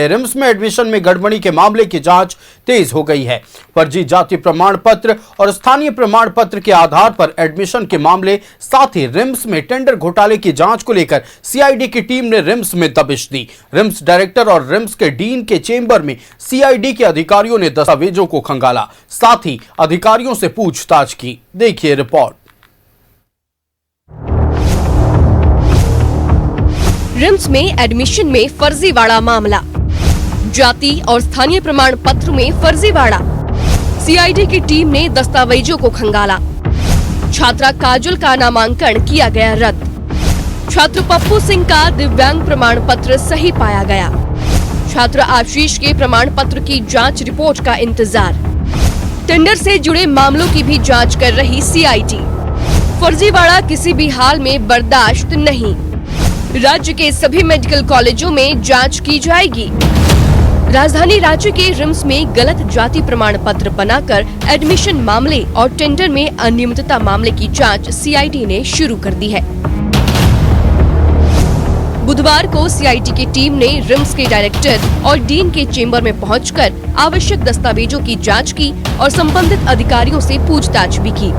RIMS में admission में गड़बड़ी के मामले की जांच तेज हो गई है। फर्जी जाति प्रमाण पत्र और स्थानीय प्रमाण पत्र के आधार पर एडमिशन के मामले, साथ ही रिम्स में टेंडर घोटाले की जांच को लेकर सीआईडी की टीम ने रिम्स में दबिश दी। रिम्स डायरेक्टर और रिम्स के डीन के चेंबर में सीआईडी के अधिकारियों ने दस्तावेजों को खंगाला, साथ ही अधिकारियों से पूछताछ की। देखिए रिपोर्ट। रिम्स में एडमिशन में फर्जीवाड़ा मामला, जाति और स्थानीय प्रमाण पत्र में फर्जीवाड़ा। सीआईडी की टीम ने दस्तावेजों को खंगाला। छात्रा काजल का नामांकन किया गया रद्द। छात्र पप्पू सिंह का दिव्यांग प्रमाण पत्र सही पाया गया। छात्र आशीष के प्रमाण पत्र की जांच रिपोर्ट का इंतजार। टेंडर से जुड़े मामलों की भी जांच कर रही सीआईडी। फर्जीवाड़ा किसी भी हाल में बर्दाश्त नहीं। राज्य के सभी मेडिकल कॉलेजों में जांच की जाएगी। राजधानी राज्य के रिम्स में गलत जाति प्रमाण पत्र बनाकर एडमिशन मामले और टेंडर में अनियमितता मामले की जांच सीआईडी ने शुरू कर दी है। बुधवार को सीआईडी की टीम ने रिम्स के डायरेक्टर और डीन के चेंबर में पहुंचकर आवश्यक दस्तावेजों की जांच की और संबंधित अधिकारियों से पूछताछ भी की।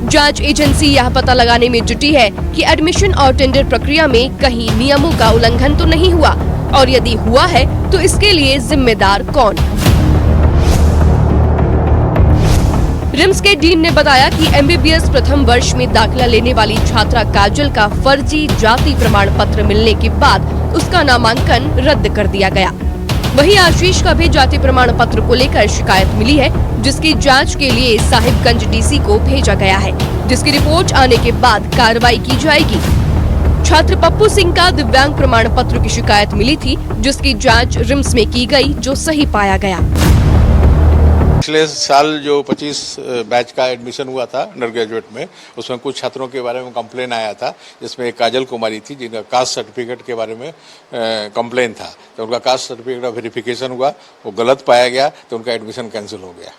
जांच एजेंसी यह पता लगाने में जुटी है कि एडमिशन और टेंडर प्रक्रिया में कहीं नियमों का उल्लंघन तो नहीं हुआ, और यदि हुआ है तो इसके लिए जिम्मेदार कौन। रिम्स के डीन ने बताया कि एमबीबीएस प्रथम वर्ष में दाखिला लेने वाली छात्रा काजल का फर्जी जाति प्रमाण पत्र मिलने के बाद उसका नामांकन रद्द कर दिया गया। वहीं आशीष का भी जाति प्रमाण पत्र को लेकर शिकायत मिली है, जिसकी जांच के लिए साहिबगंज डीसी को भेजा गया है, जिसकी रिपोर्ट आने के बाद कार्रवाई की जाएगी। छात्र पप्पू सिंह का दिव्यांग प्रमाण पत्र की शिकायत मिली थी, जिसकी जांच रिम्स में की गई, जो सही पाया गया। पिछले साल जो 25 बैच का एडमिशन हुआ था अंडर ग्रेजुएट में, उसमें कुछ छात्रों के बारे में कंप्लेन आया था, जिसमें एक काजल कुमारी थी जिनका कास्ट सर्टिफिकेट के बारे में कंप्लेन था। तो उनका कास्ट सर्टिफिकेट का वेरिफिकेशन हुआ, वो गलत पाया गया, तो उनका एडमिशन कैंसिल हो गया।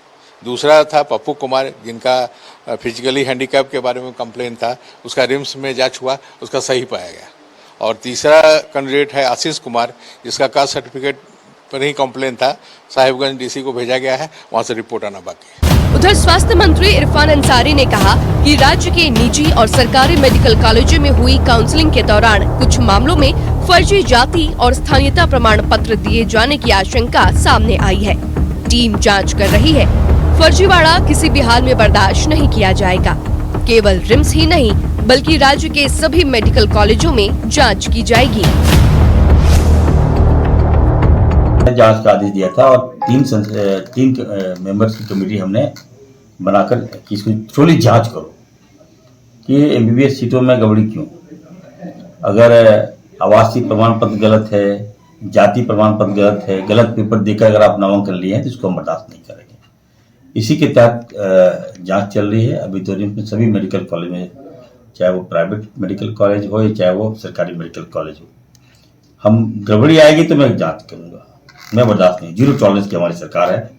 दूसरा था पप्पू कुमार, जिनका फिजिकली हैंडीकैप के बारे में कंप्लेन था, उसका रिम्स में जांच हुआ, उसका सही पाया गया। और तीसरा कैंडिडेट है आशीष कुमार, जिसका कास्ट सर्टिफिकेट पर ही कंप्लेन था, साहिबगंज डीसी को भेजा गया है, वहां से रिपोर्ट आना बाकी है। उधर स्वास्थ्य मंत्री इरफान अंसारी ने कहा कि राज्य के निजी और सरकारी मेडिकल कॉलेजों में हुई काउंसलिंग के दौरान कुछ मामलों में फर्जी जाति और स्थानीयता प्रमाण पत्र दिए जाने की आशंका सामने आई है। टीम जांच कर रही है। फर्जीवाड़ा किसी भी हाल में बर्दाश्त नहीं किया जाएगा। केवल रिम्स ही नहीं, बल्कि राज्य के सभी मेडिकल कॉलेजों में जांच की जाएगी। जांच का आदेश दिया था और तीन मेंबर्स की कमेटी हमने बनाकर कि इसको थोड़ी जांच करो कि एमबीबीएस सीटों में गड़बड़ी क्यों। अगर आवासीय प्रमाण पत्र गलत है, जाति प्रमाण पत्र गलत है, गलत पेपर देकर अगर आप नामांकन लिए हैं तो इसको हम बर्दाश्त नहीं करेंगे। इसी के तहत जांच चल रही है। अभी तो रिम्स में सभी मेडिकल कॉलेज में, चाहे वो प्राइवेट मेडिकल कॉलेज हो या चाहे वो सरकारी मेडिकल कॉलेज हो, हम गड़बड़ी आएगी तो मैं जांच करूंगा। मैं बर्दाश्त नहीं, जीरो टॉलरेंस की हमारी सरकार है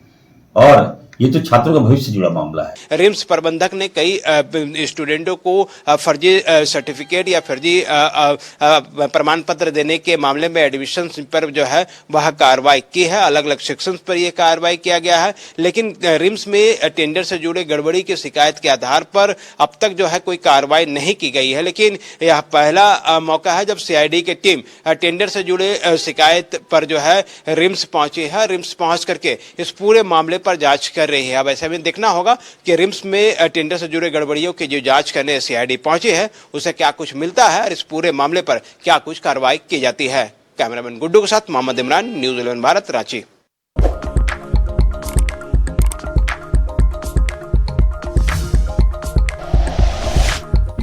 और ये तो छात्रों का भविष्य से जुड़ा मामला है। रिम्स प्रबंधक ने कई स्टूडेंटों को फर्जी सर्टिफिकेट या फर्जी प्रमाण पत्र देने के मामले में एडमिशन पर जो है वह कार्रवाई की है। अलग अलग सेक्शंस पर यह कार्रवाई किया गया है, लेकिन रिम्स में टेंडर से जुड़े गड़बड़ी की शिकायत के आधार पर अब तक जो है कोई कार्रवाई नहीं की गई है। लेकिन यह पहला मौका है जब सीआईडी की टीम टेंडर से जुड़े शिकायत पर जो है रिम्स पहुंची है। रिम्स पहुंच करके इस पूरे मामले पर जांच कर रही है। अब ऐसे में देखना होगा कि रिम्स में टेंडर से जुड़े गड़बड़ियों की जो जांच करने सीआईडी पहुंची है, उसे क्या कुछ मिलता है और इस पूरे मामले पर क्या कुछ कार्रवाई की जाती है। कैमरामैन गुड्डू के साथ Mohammad Imran, news 11 Bharat, Ranchi.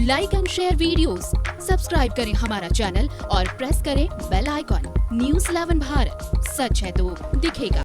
Like and share videos, subscribe करें हमारा चैनल और प्रेस करें बेल आइकॉन। न्यूज़ 11 भारत, सच है तो दिखेगा।